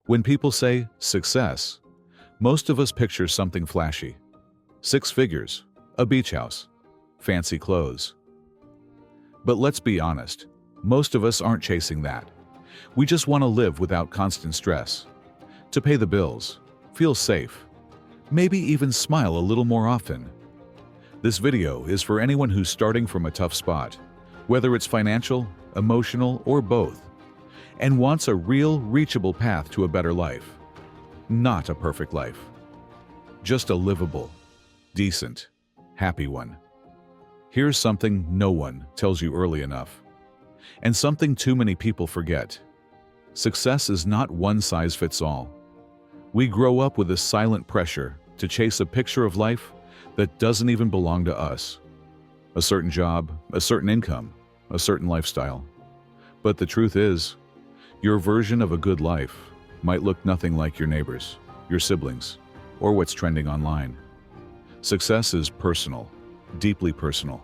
When people say success, most of us picture something flashy. 6 figures, a beach house, fancy clothes. But let's be honest, most of us aren't chasing that. We just want to live without constant stress, to pay the bills, feel safe, maybe even smile a little more often. This video is for anyone who's starting from a tough spot, whether it's financial, emotional, or both, and wants a real, reachable path to a better life. Not a perfect life, just a livable, decent, happy one. Here's something no one tells you early enough, and something too many people forget. Success is not one size fits all. We grow up with a silent pressure to chase a picture of life that doesn't even belong to us. A certain job, a certain income, a certain lifestyle. But the truth is, your version of a good life might look nothing like your neighbors, your siblings, or what's trending online. Success is personal, deeply personal.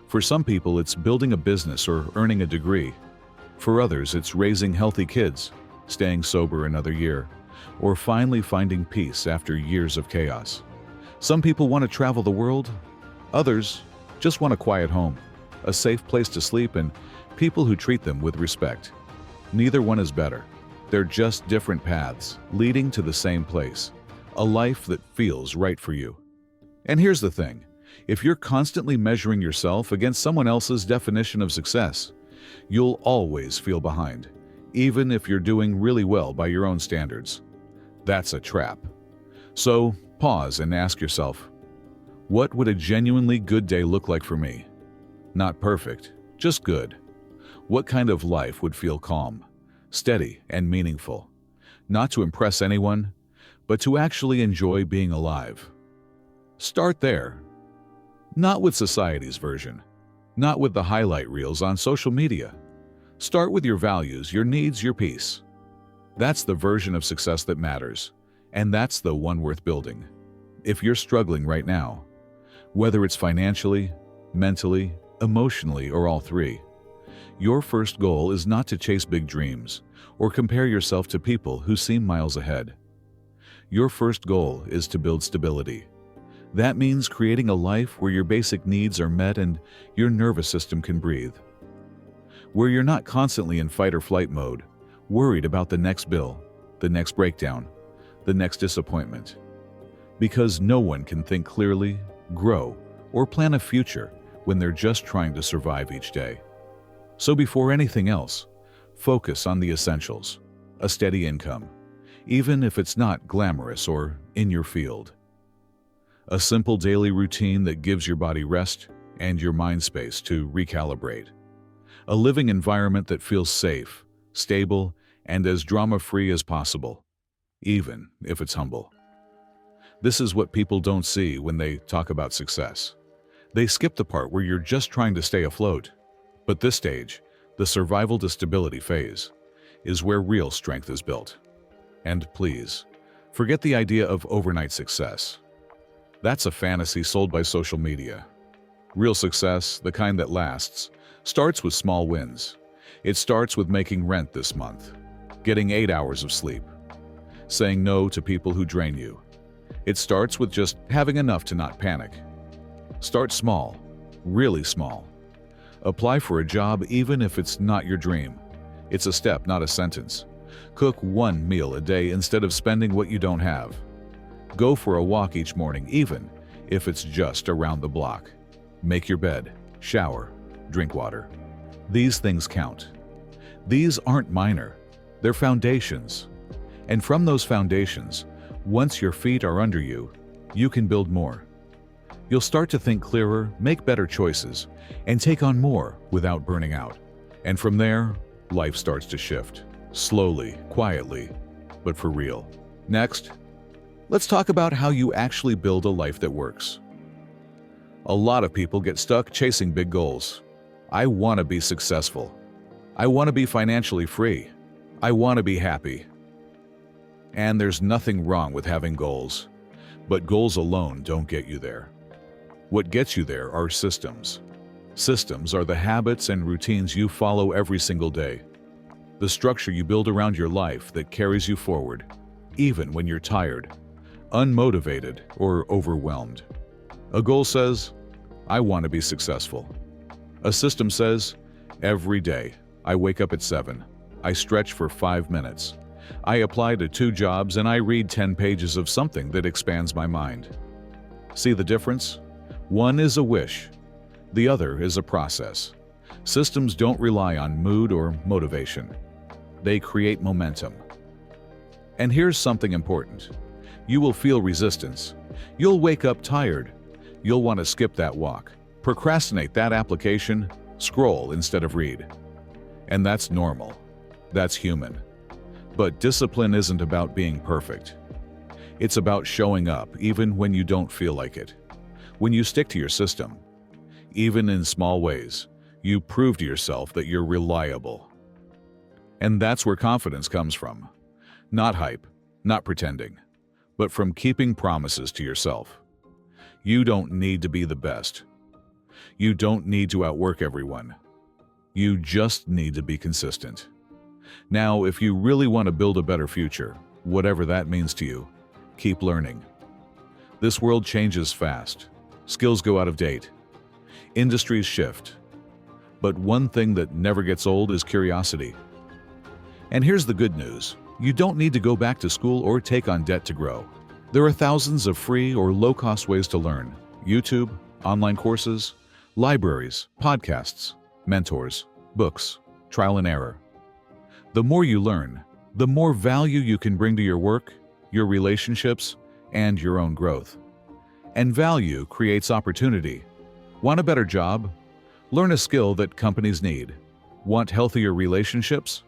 For some people, it's building a business or earning a degree. For others, it's raising healthy kids, staying sober another year, or finally finding peace after years of chaos. Some people want to travel the world. Others just want a quiet home, a safe place to sleep, and people who treat them with respect. Neither one is better. They're just different paths leading to the same place, a life that feels right for you. And here's the thing. If you're constantly measuring yourself against someone else's definition of success, you'll always feel behind, even if you're doing really well by your own standards. That's a trap. So pause and ask yourself, what would a genuinely good day look like for me? Not perfect, just good. What kind of life would feel calm, steady, and meaningful? Not to impress anyone, but to actually enjoy being alive. Start there. Not with society's version, not with the highlight reels on social media. Start with your values, your needs, your peace. That's the version of success that matters, and that's the one worth building. If you're struggling right now, whether it's financially, mentally, emotionally, or all three, your first goal is not to chase big dreams or compare yourself to people who seem miles ahead. Your first goal is to build stability. That means creating a life where your basic needs are met and your nervous system can breathe. Where you're not constantly in fight or flight mode, worried about the next bill, the next breakdown, the next disappointment. Because no one can think clearly, grow, or plan a future when they're just trying to survive each day. So before anything else, focus on the essentials, a steady income, even if it's not glamorous or in your field. A simple daily routine that gives your body rest and your mind space to recalibrate. A living environment that feels safe, stable, and as drama-free as possible, even if it's humble. This is what people don't see when they talk about success. They skip the part where you're just trying to stay afloat. But this stage, the survival to stability phase, is where real strength is built. And please, forget the idea of overnight success. That's a fantasy sold by social media. Real success, the kind that lasts, starts with small wins. It starts with making rent this month, getting 8 hours of sleep, saying no to people who drain you. It starts with just having enough to not panic. Start small, really small. Apply for a job even if it's not your dream. It's a step, not a sentence. Cook one meal a day instead of spending what you don't have. Go for a walk each morning, even if it's just around the block. Make your bed, shower, drink water. These things count. These aren't minor, they're foundations. And from those foundations, once your feet are under you, you can build more. You'll start to think clearer, make better choices, and take on more without burning out. And from there, life starts to shift. Slowly, quietly, but for real. Next, let's talk about how you actually build a life that works. A lot of people get stuck chasing big goals. I want to be successful. I want to be financially free. I want to be happy. And there's nothing wrong with having goals, but goals alone don't get you there. What gets you there are systems. Systems are the habits and routines you follow every single day. the structure you build around your life that carries you forward, even when you're tired, unmotivated, or overwhelmed. A goal says, I want to be successful. A system says, every day, I wake up at 7. I stretch for 5 minutes. I apply to 2 jobs and I read 10 pages of something that expands my mind. See the difference? One is a wish. The other is a process. Systems don't rely on mood or motivation. They create momentum. And here's something important. You will feel resistance. You'll wake up tired. You'll want to skip that walk, procrastinate that application, scroll instead of read. And that's normal. That's human. But discipline isn't about being perfect. It's about showing up even when you don't feel like it. When you stick to your system, even in small ways, you prove to yourself that you're reliable. And that's where confidence comes from. Not hype, not pretending, but from keeping promises to yourself. You don't need to be the best. You don't need to outwork everyone. You just need to be consistent. Now, if you really want to build a better future, whatever that means to you, keep learning. This world changes fast. Skills go out of date. Industries shift. But one thing that never gets old is curiosity. And here's the good news. You don't need to go back to school or take on debt to grow. There are thousands of free or low-cost ways to learn. YouTube, online courses, libraries, podcasts, mentors, books, trial and error. The more you learn, the more value you can bring to your work, your relationships, and your own growth. And value creates opportunity. Want a better job? Learn a skill that companies need. Want healthier relationships?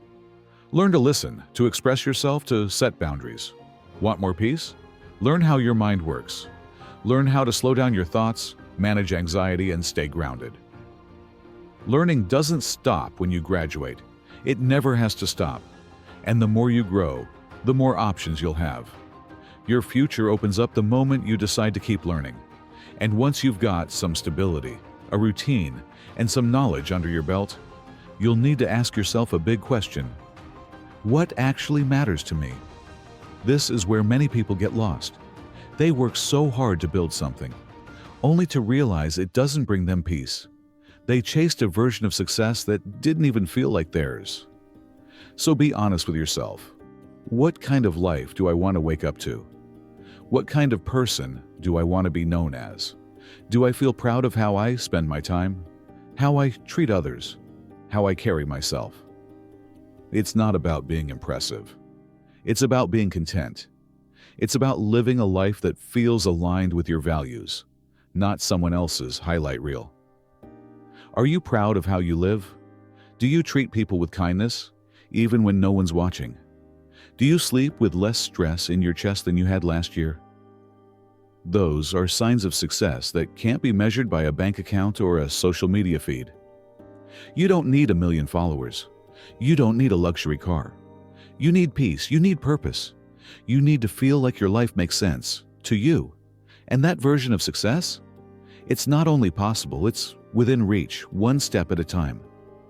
Learn to listen, to express yourself, to set boundaries. Want more peace? Learn how your mind works. Learn how to slow down your thoughts, manage anxiety, and stay grounded. Learning doesn't stop when you graduate. It never has to stop. And the more you grow, the more options you'll have. Your future opens up the moment you decide to keep learning. And once you've got some stability, a routine, and some knowledge under your belt, you'll need to ask yourself a big question. What actually matters to me? This is where many people get lost. They work so hard to build something, only to realize it doesn't bring them peace. They chased a version of success that didn't even feel like theirs. So be honest with yourself. What kind of life do I want to wake up to? What kind of person do I want to be known as? Do I feel proud of how I spend my time? How I treat others? How I carry myself? It's not about being impressive. It's about being content. It's about living a life that feels aligned with your values, not someone else's highlight reel. Are you proud of how you live? Do you treat people with kindness, even when no one's watching? Do you sleep with less stress in your chest than you had last year? Those are signs of success that can't be measured by a bank account or a social media feed. You don't need 1 million followers. You don't need a luxury car. You need peace. You need purpose. You need to feel like your life makes sense to you. And that version of success? It's not only possible, it's within reach, one step at a time.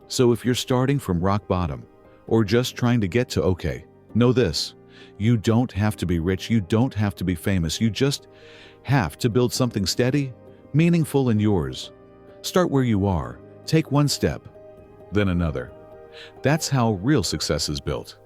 So if you're starting from rock bottom or just trying to get to okay, know this: you don't have to be rich, you don't have to be famous, you just have to build something steady, meaningful, and yours. Start where you are, take one step, then another. That's how real success is built.